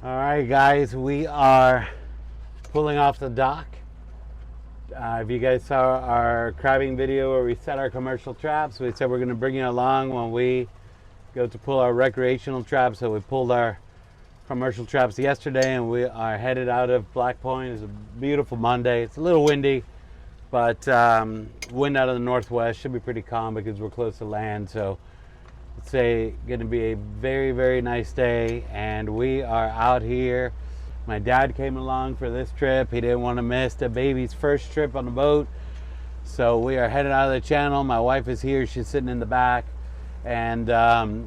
All right, guys, we are pulling off the dock. If you guys saw our crabbing video where we set our commercial traps, we said we're going to bring you along when we go to pull our recreational traps. So we pulled our commercial traps yesterday, and we are headed out of Black Point. It's a beautiful Monday. It's a little windy, but wind out of the northwest. Should be pretty calm because we're close to land. So it's going to be a very, very nice day, and we are out here. My dad came along for this trip. He didn't want to miss the baby's first trip on the boat, so we are headed out of the channel. My wife is here. She's sitting in the back, and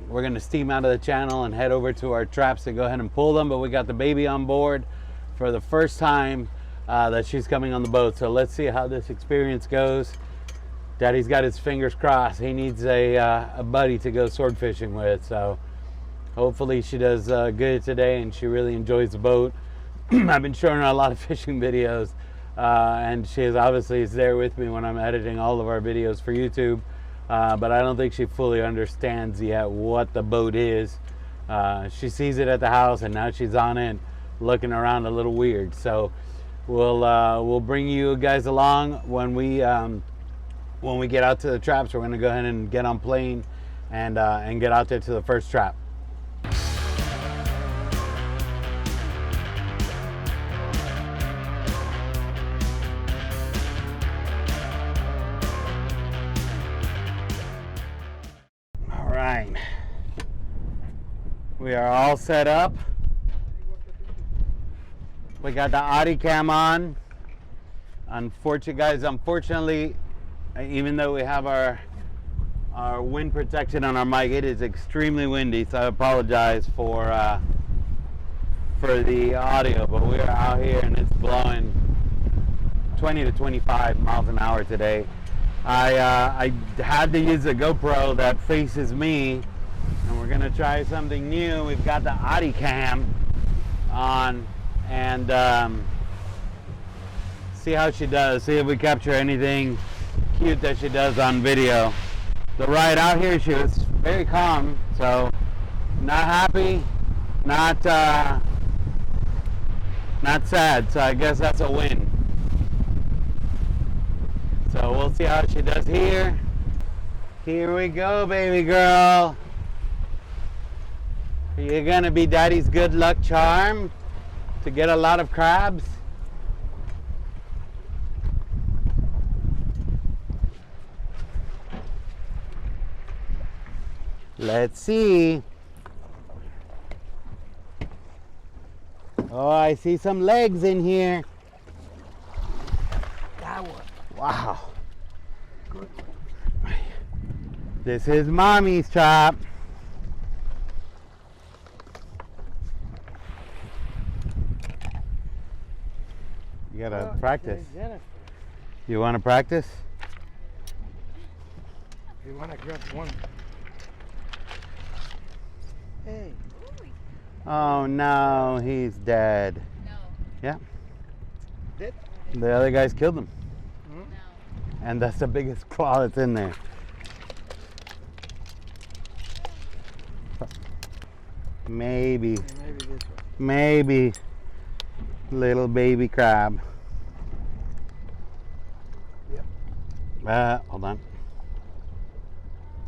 we're going to steam out of the channel and head over to our traps to go ahead and pull them. But we got the baby on board for the first time that she's coming on the boat, so let's see how this experience goes. Daddy's got his fingers crossed. He needs a buddy to go sword fishing with, so hopefully she does good today and she really enjoys the boat. I've been showing her a lot of fishing videos, and she obviously is there with me when I'm editing all of our videos for YouTube, but I don't think she fully understands yet what the boat is. She sees it at the house, and now she's on it looking around a little weird. So we'll bring you guys along when we get out to the traps. We're going to go ahead and get on plane and get out there to the first trap. All right, we are all set up. We got the Audi cam on. Unfortunately, even though we have our wind protection on our mic, it is extremely windy, so I apologize for the audio, but we are out here and it's blowing 20 to 25 miles an hour today. I had to use a GoPro that faces me, and we're gonna try something new. We've got the Audi cam on, and see how she does, see if we capture anything cute that she does on video. The ride out here, she was very calm, so not happy, not sad, so I guess that's a win. So we'll see how she does here. Here we go, baby girl. You're gonna be daddy's good luck charm to get a lot of crabs. Let's see. Oh, I see some legs in here. That one. Wow. Good. This is mommy's trap. You gotta practice. Jennifer. You wanna practice? You wanna grab one? Hey. Oh no, he's dead. No. Yeah. Dead? The other guys killed him. Hmm? No. And that's the biggest claw that's in there. Maybe. Maybe this one. Maybe. Little baby crab. Yep. Hold on.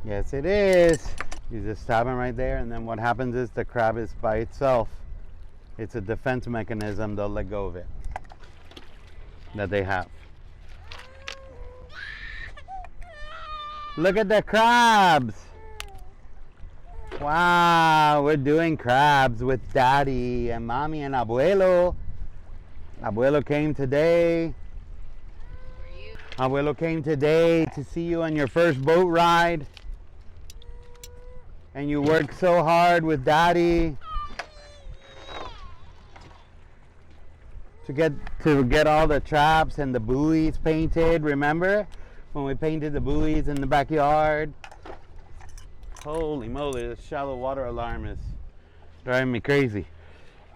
Yes, it is. You just stab him right there, and then what happens is the crab is by itself. It's a defense mechanism. They'll let go of it. That they have. Look at the crabs. Wow, we're doing crabs with daddy and mommy and abuelo. Abuelo came today. Abuelo came today to see you on your first boat ride. And you worked so hard with daddy to get all the traps and the buoys painted. Remember when we painted the buoys in the backyard? Holy moly, the shallow water alarm is driving me crazy.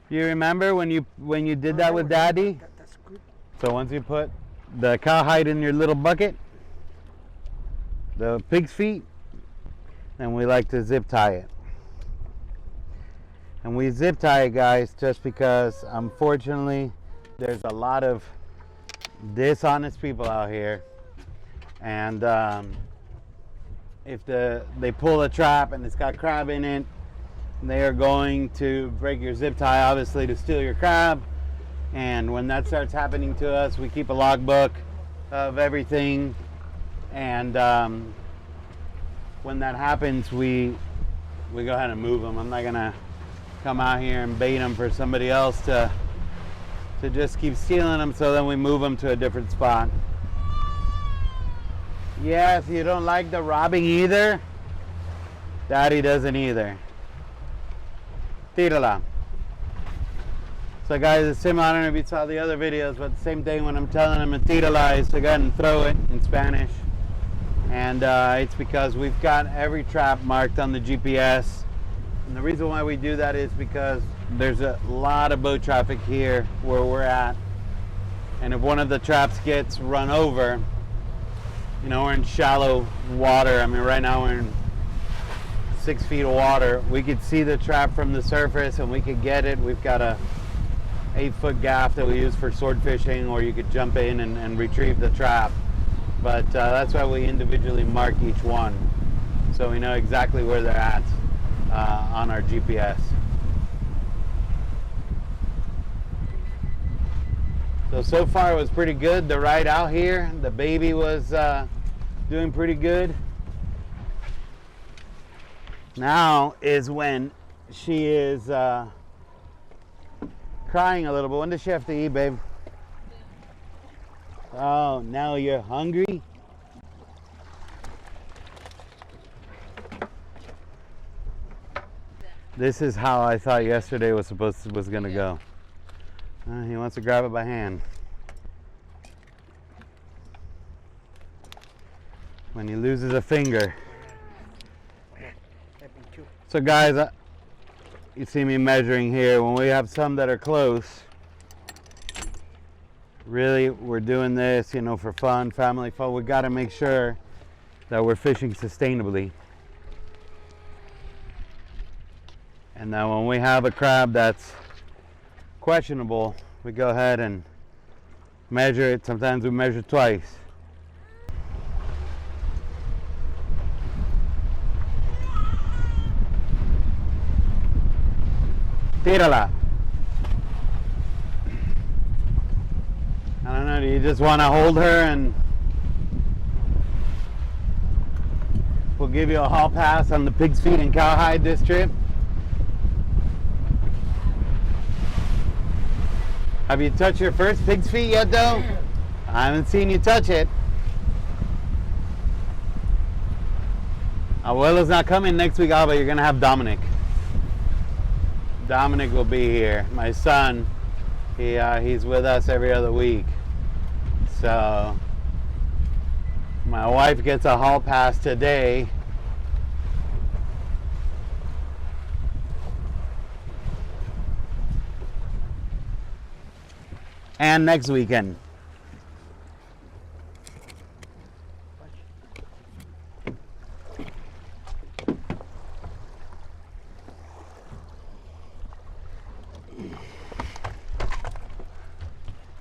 You remember when you did that with daddy? That's good. So once you put the cowhide in your little bucket, the pig's feet, and we like to zip tie it. And we zip tie it, guys, just because unfortunately there's a lot of dishonest people out here, and if they pull a trap and it's got crab in it, they are going to break your zip tie, obviously, to steal your crab. And when that starts happening to us, we keep a logbook of everything, and when that happens, we go ahead and move them. I'm not gonna come out here and bait them for somebody else to just keep stealing them, so then we move them to a different spot. Yes, you don't like the robbing either? Daddy doesn't either. Tírala. So guys, it's similar, I don't know if you saw the other videos, but the same thing when I'm telling them to tírala is to go ahead and throw it in Spanish. And it's because we've got every trap marked on the GPS. And the reason why we do that is because there's a lot of boat traffic here where we're at. And if one of the traps gets run over, you know, we're in shallow water. I mean, right now we're in 6 feet of water. We could see the trap from the surface and we could get it. We've got a 8-foot gaff that we use for sword fishing, or you could jump in and retrieve the trap. But that's why we individually mark each one, so we know exactly where they're at on our GPS. So far it was pretty good. The ride out here, the baby was doing pretty good. Now is when she is crying a little bit. When does she have to eat, babe? Oh, now you're hungry? This is how I thought yesterday was gonna go. He wants to grab it by hand. When he loses a finger. So guys, you see me measuring here. When we have some that are close, really we're doing this, you know, for fun, family fun. We got to make sure that we're fishing sustainably. And then when we have a crab that's questionable, we go ahead and measure it. Sometimes we measure twice. Tírala. I don't know, do you just want to hold her and we'll give you a hall pass on the pig's feet and cowhide this trip? Have you touched your first pig's feet yet though? I haven't seen you touch it. Abuelo's not coming next week, but you're gonna have Dominic. Dominic will be here. My son, he's with us every other week. So my wife gets a hall pass today. And next weekend.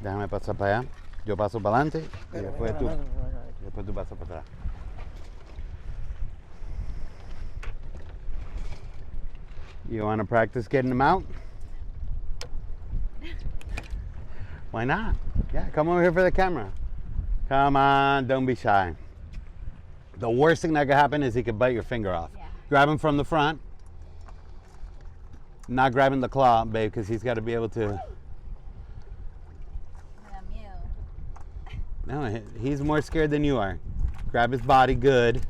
Déjame pasar para allá. Yo paso para adelante y después tú. Después tú pasas para atrás. You want to practice getting them out? Why not? Yeah, come over here for the camera. Come on, don't be shy. The worst thing that could happen is he could bite your finger off. Yeah. Grab him from the front. Not grabbing the claw, babe, because he's got to be able to. No, he's more scared than you are. Grab his body good.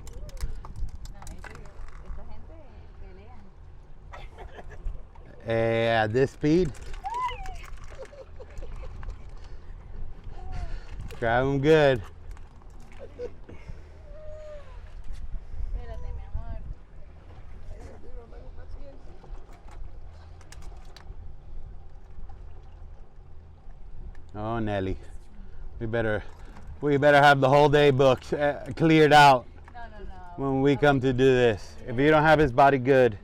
At this speed. Grab him good. Oh, Nelly. We better have the whole day booked, cleared out. No. When we come to do this. If you don't have his body good,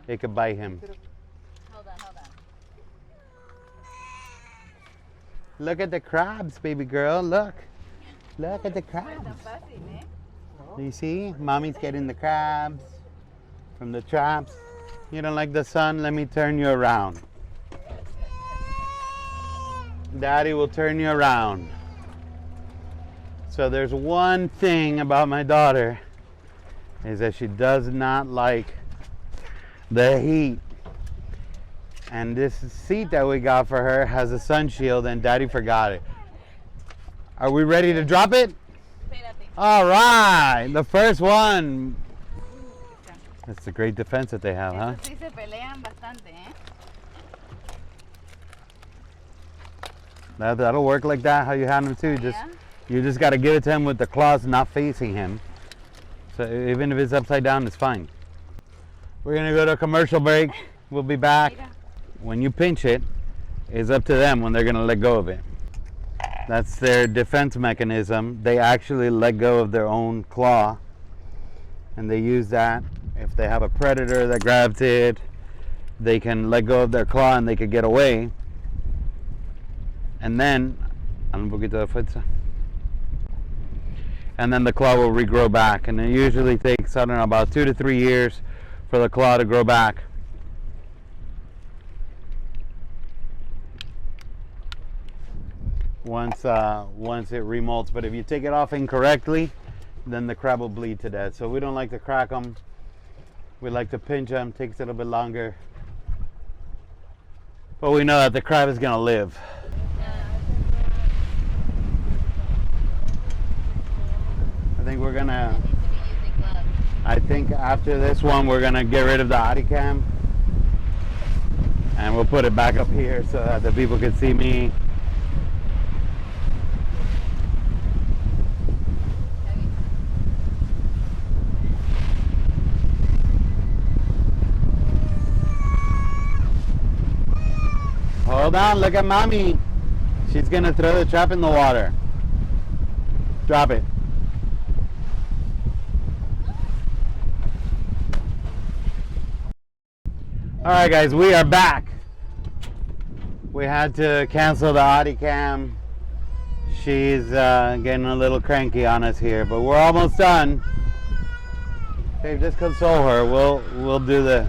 it could bite him. Hold Look at the crabs, baby girl. Look. Look at the crabs. You see? Mommy's getting the crabs from the traps. You don't like the sun? Let me turn you around. Daddy will turn you around. So there's one thing about my daughter is that she does not like the heat. And this seat that we got for her has a sun shield and Daddy forgot it. Are we ready to drop it? All right, the first one. That's a great defense that they have, huh? That'll work like that, how you had him too. You just got to give it to him with the claws not facing him. So even if it's upside down, it's fine. We're gonna go to a commercial break. We'll be back. When you pinch it, it's up to them when they're gonna let go of it. That's their defense mechanism. They actually let go of their own claw, and they use that. If they have a predator that grabs it, they can let go of their claw and they could get away. And then, un poquito de fuerza. And then the claw will regrow back. And it usually takes, I don't know, about 2 to 3 years for the claw to grow back. Once it remolts. But if you take it off incorrectly, then the crab will bleed to death. So we don't like to crack them. We like to pinch them. Takes a little bit longer. But we know that the crab is going to live. I think after this one we're gonna get rid of the body cam and we'll put it back up here so that the people can see me. Hold on, look at mommy. She's gonna throw the trap in the water. Drop it. Alright guys, we are back. We had to cancel the Audi cam. She's getting a little cranky on us here, but we're almost done. Hey, just console her. We'll do the...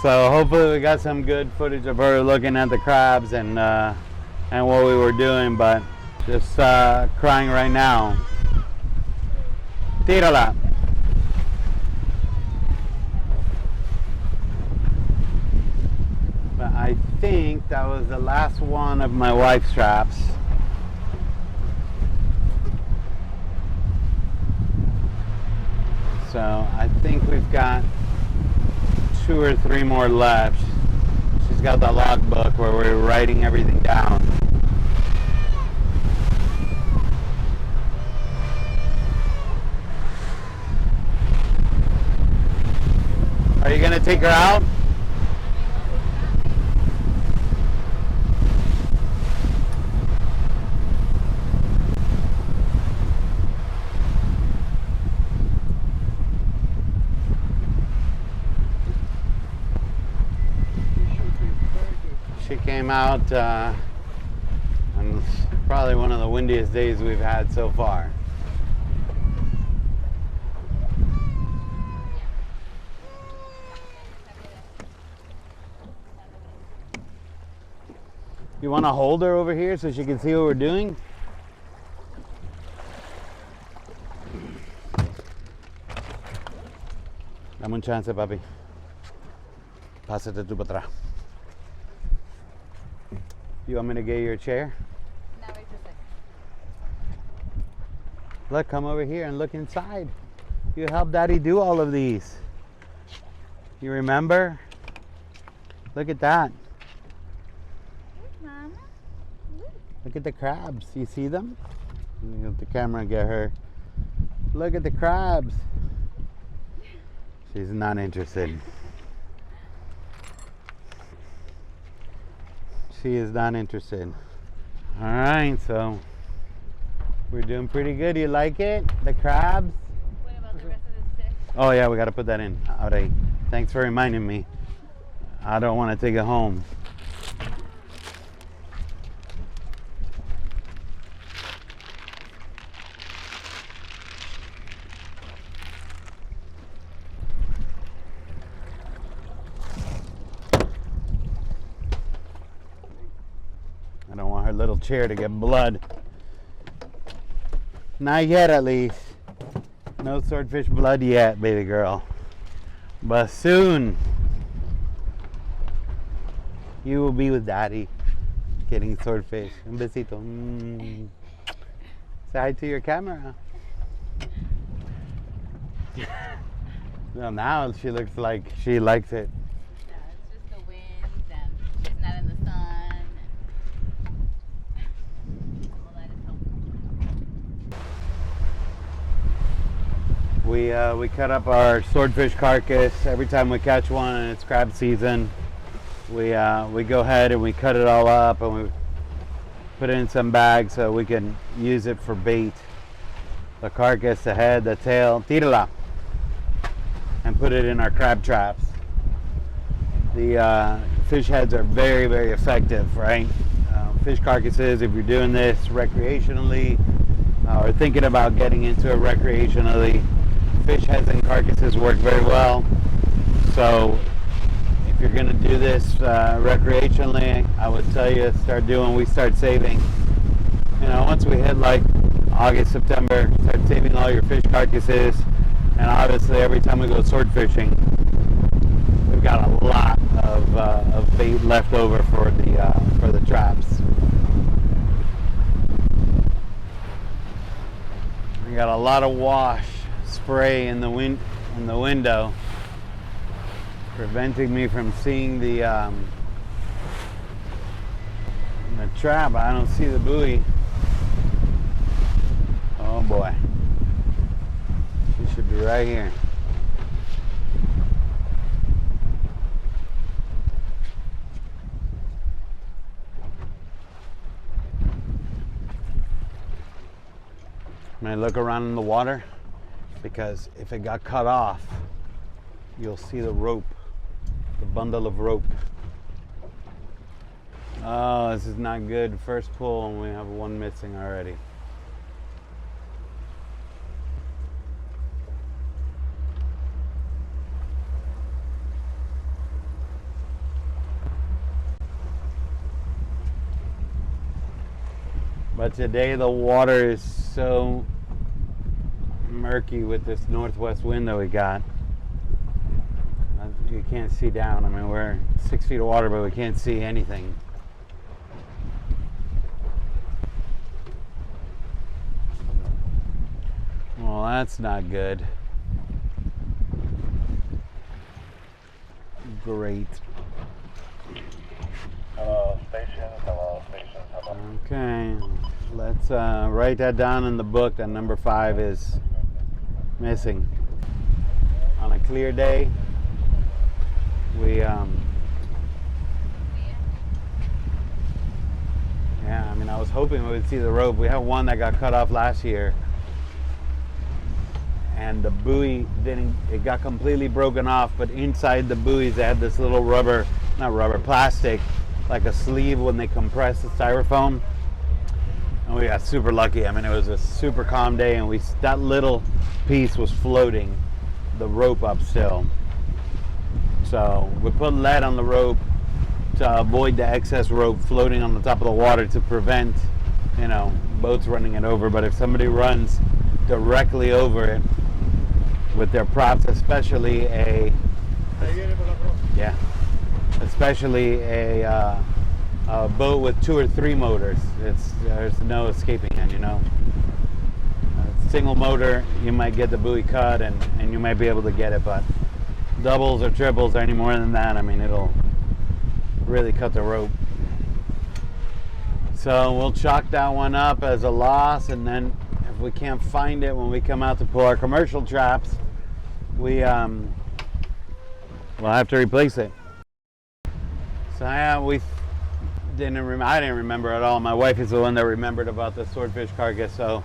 So hopefully we got some good footage of her looking at the crabs and what we were doing, but just crying right now. Tírala. But I think that was the last one of my wife's traps. So I think we've got 2 or 3 more left. She's got the logbook where we're writing everything down. Are you gonna take her out? She came out on probably one of the windiest days we've had so far. You want to hold her over here so she can see what we're doing? Dame un chance, papi. Pásate tú para atrás. You want me to get your chair? No, it's just like... Look, come over here and look inside. You helped Daddy do all of these. You remember? Look at that. Mama. Look at the crabs. You see them? Let me get the camera and get her. Look at the crabs. She's not interested. She is not interested. All right, so we're doing pretty good. You like it? The crabs? What about the rest of this fish? Oh yeah, we got to put that in. Ahora ahí. Thanks for reminding me. I don't want to take it home. I don't want her little chair to get blood. Not yet, at least. No swordfish blood yet, baby girl. But soon, you will be with daddy getting swordfish. Un besito. Say hi to your camera. Well, now she looks like she likes it. No, it's just the wind and she's not in the sun. All that is helpful. We cut up our swordfish carcass every time we catch one, and it's crab season. We go ahead and we cut it all up and we put it in some bags so we can use it for bait. The carcass, the head, the tail, tírala, and put it in our crab traps. The fish heads are very, very effective, right? Fish carcasses, if you're doing this recreationally or thinking about getting into it recreationally, fish heads and carcasses work very well. So if you're going to do this recreationally, I would tell you we start saving. You know, once we hit like August, September, start saving all your fish carcasses. And obviously every time we go sword fishing, we've got a lot of bait left over for the traps. We got a lot of wash spray in the window, preventing me from seeing the trap. I don't see the buoy. Oh boy. She should be right here. I'm gonna look around in the water because if it got cut off, you'll see the rope, the bundle of rope. Oh, this is not good. First pull and we have one missing already. But today the water is so murky with this northwest wind that we got. You can't see down. I mean, we're 6 feet of water, but we can't see anything. Well, that's not good. Great. Hello, station. Hello, station. Hello. Okay, let's write that down in the book that number 5 is missing. On a clear day, yeah, I mean, I was hoping we would see the rope. We have one that got cut off last year, and the buoy it got completely broken off, but inside the buoys they had this little plastic, like a sleeve when they compress the styrofoam. And we got super lucky. I mean, it was a super calm day, and that little piece was floating the rope up still. So we put lead on the rope to avoid the excess rope floating on the top of the water to prevent, you know, boats running it over. But if somebody runs directly over it with their props, especially a boat with 2 or 3 motors, there's no escaping it, you know. A single motor, you might get the buoy cut and you might be able to get it, but doubles or triples or any more than that, I mean, it'll really cut the rope. So we'll chalk that one up as a loss, and then if we can't find it when we come out to pull our commercial traps, we'll have to replace it. So yeah, I didn't remember at all. My wife is the one that remembered about the swordfish carcass, so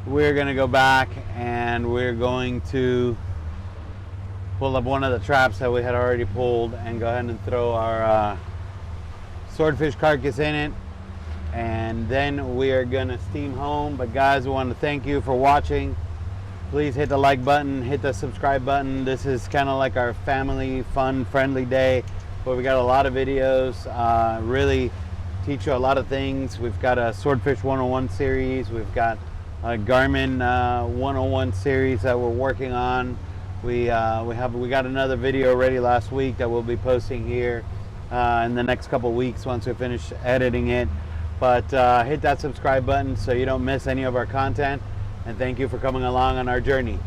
we're gonna go back and we're going to pull up one of the traps that we had already pulled and go ahead and throw our swordfish carcass in it, and then we are gonna steam home. But guys, we want to thank you for watching. Please hit the like button, hit the subscribe button. This is kind of like our family fun friendly day where we got a lot of videos, really teach you a lot of things. We've got a Swordfish 101 series, we've got a Garmin 101 series that we're working on. We got another video ready last week that we'll be posting here in the next couple weeks once we finish editing it. But hit that subscribe button so you don't miss any of our content, and thank you for coming along on our journey.